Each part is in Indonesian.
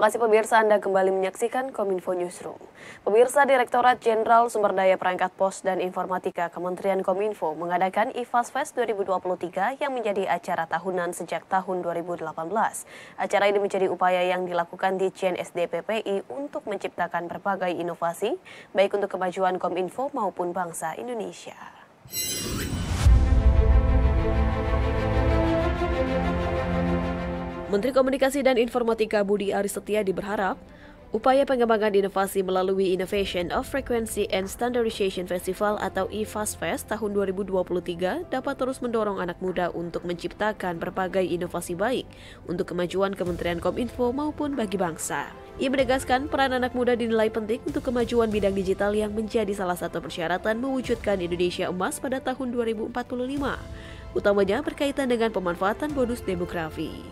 kasih pemirsa, Anda kembali menyaksikan Kominfo Newsroom. Pemirsa, Direktorat Jenderal Sumber Daya Perangkat Pos dan Informatika Kementerian Kominfo mengadakan IFAS Fest 2023 yang menjadi acara tahunan sejak tahun 2018. Acara ini menjadi upaya yang dilakukan di SDPPI untuk menciptakan berbagai inovasi, baik untuk kemajuan Kominfo maupun bangsa Indonesia. Menteri Komunikasi dan Informatika Budi Aris Setiadi berharap upaya pengembangan inovasi melalui Innovation of Frequency and Standardization Festival atau IFAS Fest tahun 2023 dapat terus mendorong anak muda untuk menciptakan berbagai inovasi baik untuk kemajuan Kementerian Kominfo maupun bagi bangsa. Ia menegaskan peran anak muda dinilai penting untuk kemajuan bidang digital yang menjadi salah satu persyaratan mewujudkan Indonesia emas pada tahun 2045, utamanya berkaitan dengan pemanfaatan bonus demografi.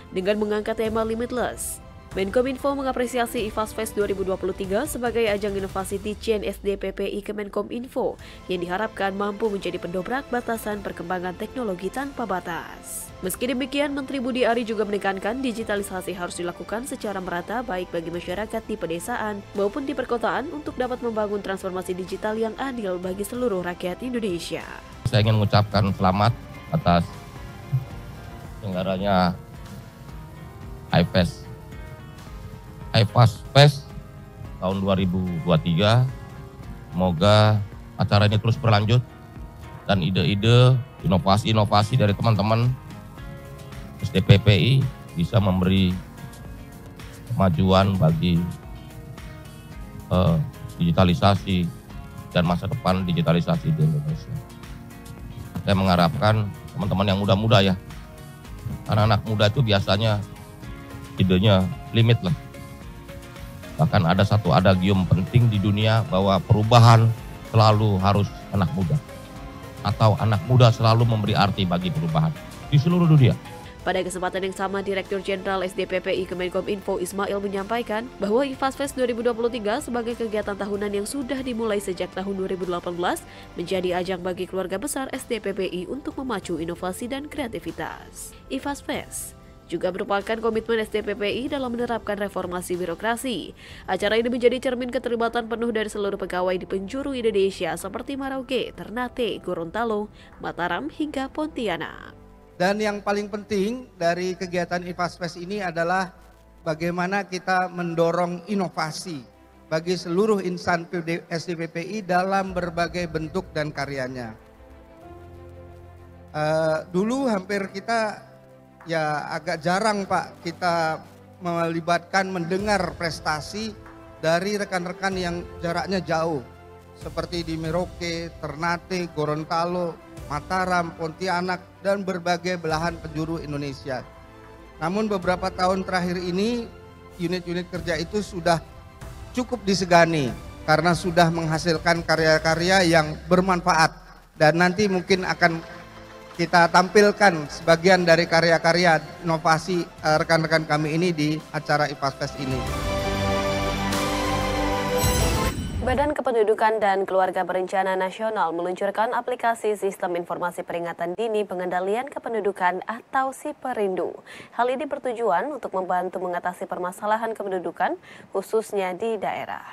Dengan mengangkat tema Limitless, Menkominfo mengapresiasi IFAS Fest 2023 sebagai ajang inovasi di SDPPI Kemenkominfo yang diharapkan mampu menjadi pendobrak batasan perkembangan teknologi tanpa batas. Meski demikian, Menteri Budi Ari juga menekankan digitalisasi harus dilakukan secara merata baik bagi masyarakat di pedesaan maupun di perkotaan untuk dapat membangun transformasi digital yang adil bagi seluruh rakyat Indonesia. Saya ingin mengucapkan selamat atas penyelenggaranya IFAS Fest tahun 2023. Semoga acara ini terus berlanjut dan ide-ide inovasi-inovasi dari teman-teman SDPPI bisa memberi kemajuan bagi digitalisasi dan masa depan digitalisasi di Indonesia. Saya mengharapkan teman-teman yang muda-muda ya, anak-anak muda itu biasanya idenya limit lah. Bahkan ada satu adagium penting di dunia bahwa perubahan selalu harus anak muda. Atau anak muda selalu memberi arti bagi perubahan di seluruh dunia. Pada kesempatan yang sama, Direktur Jenderal SDPPI Kemenkominfo Ismail menyampaikan bahwa IFAS Fest 2023 sebagai kegiatan tahunan yang sudah dimulai sejak tahun 2018 menjadi ajang bagi keluarga besar SDPPI untuk memacu inovasi dan kreativitas. IFAS Fest juga merupakan komitmen SDPPI dalam menerapkan reformasi birokrasi. Acara ini menjadi cermin keterlibatan penuh dari seluruh pegawai di penjuru Indonesia seperti Merauke, Ternate, Gorontalo, Mataram, hingga Pontianak. Dan yang paling penting dari kegiatan IFAS Fest ini adalah bagaimana kita mendorong inovasi bagi seluruh insan SDPPI dalam berbagai bentuk dan karyanya. Dulu hampir kita agak jarang Pak kita melibatkan mendengar prestasi dari rekan-rekan yang jaraknya jauh seperti di Merauke, Ternate, Gorontalo, Mataram, Pontianak dan berbagai belahan penjuru Indonesia. Namun beberapa tahun terakhir ini unit-unit kerja itu sudah cukup disegani karena sudah menghasilkan karya-karya yang bermanfaat dan nanti mungkin akan kita tampilkan sebagian dari karya-karya inovasi rekan-rekan kami ini di acara IFAS Fest ini. Badan Kependudukan dan Keluarga Berencana Nasional meluncurkan aplikasi Sistem Informasi Peringatan Dini Pengendalian Kependudukan atau SIPERINDU. Hal ini bertujuan untuk membantu mengatasi permasalahan kependudukan khususnya di daerah.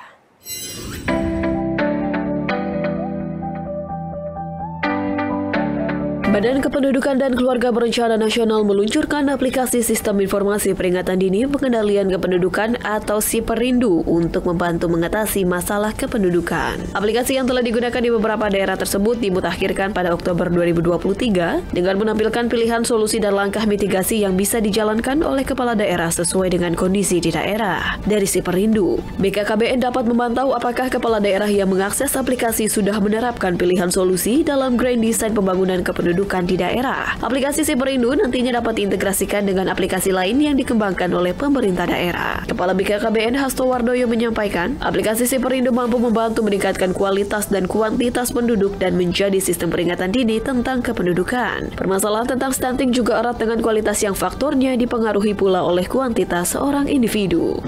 Badan Kependudukan dan Keluarga Berencana Nasional meluncurkan aplikasi Sistem Informasi Peringatan Dini Pengendalian Kependudukan atau SIPERINDU untuk membantu mengatasi masalah kependudukan. Aplikasi yang telah digunakan di beberapa daerah tersebut dimutakhirkan pada Oktober 2023 dengan menampilkan pilihan solusi dan langkah mitigasi yang bisa dijalankan oleh kepala daerah sesuai dengan kondisi di daerah. Dari SIPERINDU, BKKBN dapat memantau apakah kepala daerah yang mengakses aplikasi sudah menerapkan pilihan solusi dalam Grand Design Pembangunan Kependudukan di daerah. Aplikasi SIPERINDU nantinya dapat diintegrasikan dengan aplikasi lain yang dikembangkan oleh pemerintah daerah. Kepala BKKBN Hasto Wardoyo menyampaikan, aplikasi SIPERINDU mampu membantu meningkatkan kualitas dan kuantitas penduduk dan menjadi sistem peringatan dini tentang kependudukan. Permasalahan tentang stunting juga erat dengan kualitas yang faktornya dipengaruhi pula oleh kuantitas seorang individu.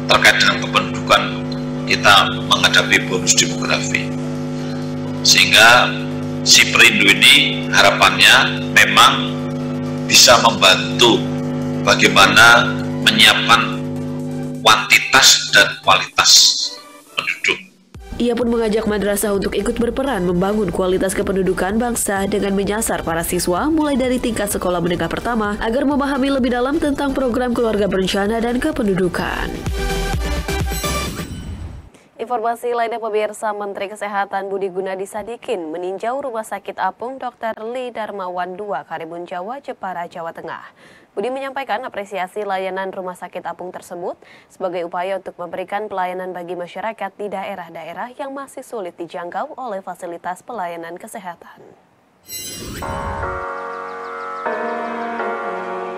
Terkait dengan kependudukan, kita menghadapi bonus demografi. Sehingga SIPERINDU ini harapannya memang bisa membantu bagaimana menyiapkan kuantitas dan kualitas penduduk. Ia pun mengajak madrasah untuk ikut berperan membangun kualitas kependudukan bangsa dengan menyasar para siswa mulai dari tingkat sekolah menengah pertama agar memahami lebih dalam tentang program keluarga berencana dan kependudukan. Informasi lainnya, pemirsa, Menteri Kesehatan Budi Gunadi Sadikin meninjau Rumah Sakit Apung Dr. Lee Darmawan II, Karimun Jawa, Jepara, Jawa Tengah. Budi menyampaikan apresiasi layanan Rumah Sakit Apung tersebut sebagai upaya untuk memberikan pelayanan bagi masyarakat di daerah-daerah yang masih sulit dijangkau oleh fasilitas pelayanan kesehatan.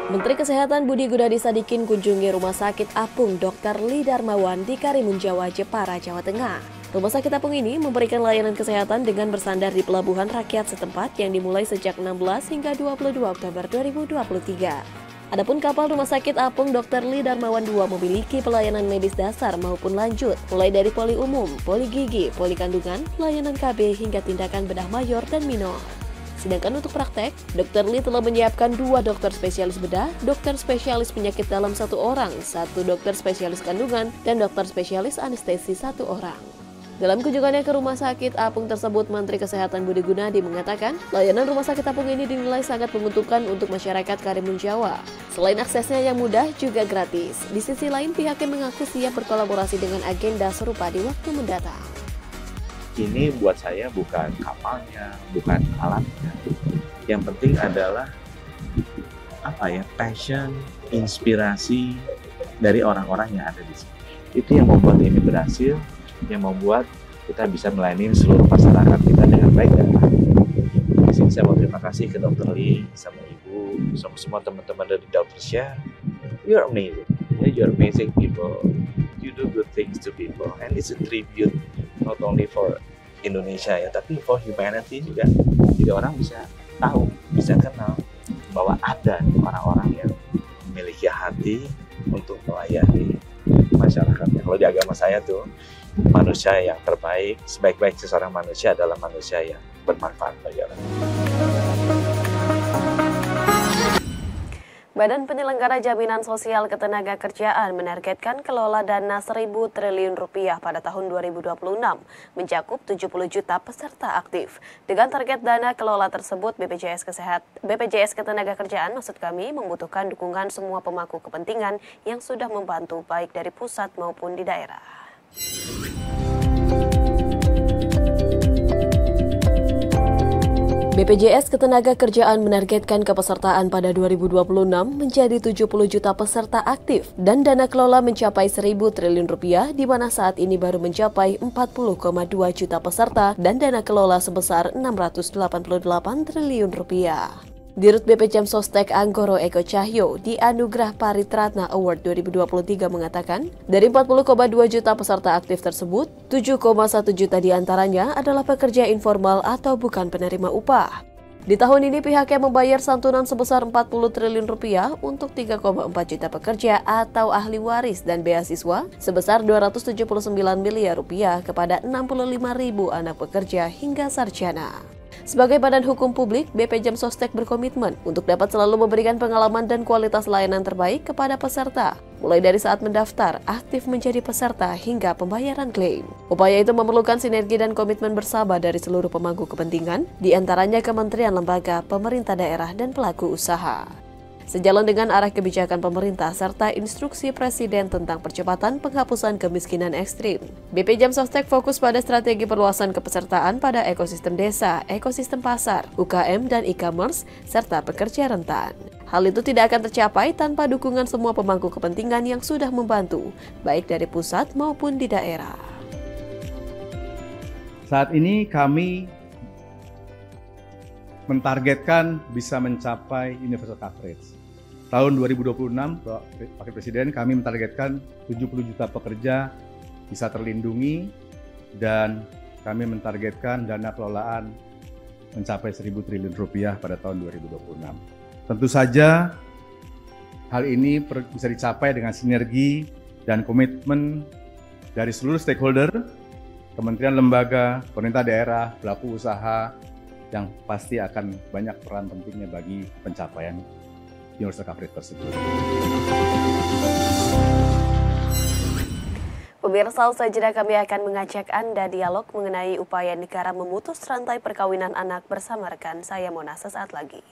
Menteri Kesehatan Budi Gunadi Sadikin kunjungi Rumah Sakit Apung Dr. Lee Darmawan di Karimun Jawa, Jepara, Jawa Tengah. Rumah Sakit Apung ini memberikan layanan kesehatan dengan bersandar di pelabuhan rakyat setempat yang dimulai sejak 16 hingga 22 Oktober 2023. Adapun kapal Rumah Sakit Apung Dr. Lee Darmawan II memiliki pelayanan medis dasar maupun lanjut, mulai dari poli umum, poli gigi, poli kandungan, layanan KB hingga tindakan bedah mayor dan minor. Sedangkan untuk praktek, Dr. Lee telah menyiapkan 2 dokter spesialis bedah, dokter spesialis penyakit dalam 1 orang, 1 dokter spesialis kandungan, dan dokter spesialis anestesi 1 orang. Dalam kunjungannya ke Rumah Sakit Apung tersebut, Menteri Kesehatan Budi Gunadi mengatakan, layanan Rumah Sakit Apung ini dinilai sangat menguntungkan untuk masyarakat Karimun Jawa. Selain aksesnya yang mudah, juga gratis. Di sisi lain, pihaknya mengaku siap berkolaborasi dengan agenda serupa di waktu mendatang. Ini buat saya bukan kapalnya, bukan alatnya. Yang penting adalah passion, inspirasi dari orang-orang yang ada di sini. Itu yang membuat ini berhasil, yang membuat kita bisa melayani seluruh masyarakat kita dengan baik dan baik. Di sini saya mau terima kasih ke Dr. Lee, sama Ibu, sama semua teman-teman dari Dr. Share. You're amazing. You're amazing people. You do good things to people, and it's a tribute not only for Indonesia ya, tapi for humanity juga. Jadi orang bisa tahu, bisa kenal bahwa ada orang-orang yang memiliki hati untuk melayani masyarakatnya. Kalau di agama saya tuh, manusia yang terbaik, sebaik-baik seseorang manusia adalah manusia yang bermanfaat bagi orang. Badan Penyelenggara Jaminan Sosial Ketenagakerjaan menargetkan kelola dana 1.000 triliun rupiah pada tahun 2026, mencakup 70 juta peserta aktif. Dengan target dana kelola tersebut, BPJS Ketenagakerjaan membutuhkan dukungan semua pemangku kepentingan yang sudah membantu baik dari pusat maupun di daerah. BPJS Ketenagakerjaan menargetkan kepesertaan pada 2026 menjadi 70 juta peserta aktif dan dana kelola mencapai 1.000 triliun rupiah, di mana saat ini baru mencapai 40,2 juta peserta dan dana kelola sebesar 688 triliun rupiah. Dirut BP Jam Sostek Anggoro Eko Cahyo di Anugerah Paritratna Award 2023 mengatakan, dari 40,2 juta peserta aktif tersebut, 7,1 juta diantaranya adalah pekerja informal atau bukan penerima upah. Di tahun ini pihaknya membayar santunan sebesar 40 triliun rupiah untuk 3,4 juta pekerja atau ahli waris dan beasiswa sebesar 279 miliar rupiah kepada 65.000 anak pekerja hingga sarjana. Sebagai badan hukum publik, BP Jam Sostek berkomitmen untuk dapat selalu memberikan pengalaman dan kualitas layanan terbaik kepada peserta, mulai dari saat mendaftar, aktif menjadi peserta, hingga pembayaran klaim. Upaya itu memerlukan sinergi dan komitmen bersama dari seluruh pemangku kepentingan, di antaranya kementerian, lembaga, pemerintah daerah, dan pelaku usaha. Sejalan dengan arah kebijakan pemerintah serta instruksi Presiden tentang percepatan penghapusan kemiskinan ekstrim, BP Jam Sostek fokus pada strategi perluasan kepesertaan pada ekosistem desa, ekosistem pasar, UKM dan e-commerce, serta pekerja rentan. Hal itu tidak akan tercapai tanpa dukungan semua pemangku kepentingan yang sudah membantu, baik dari pusat maupun di daerah. Saat ini kami mentargetkan bisa mencapai universal coverage. Tahun 2026, Wakil Presiden, kami mentargetkan 70 juta pekerja bisa terlindungi dan kami mentargetkan dana kelolaan mencapai 1.000 triliun rupiah pada tahun 2026. Tentu saja hal ini bisa dicapai dengan sinergi dan komitmen dari seluruh stakeholder, kementerian, lembaga, pemerintah daerah, pelaku usaha, yang pasti akan banyak peran pentingnya bagi pencapaian universal coverage tersebut. Pemirsa, usai jeda kami akan mengajak Anda dialog mengenai upaya negara memutus rantai perkawinan anak bersama rekan saya Mona sesaat lagi.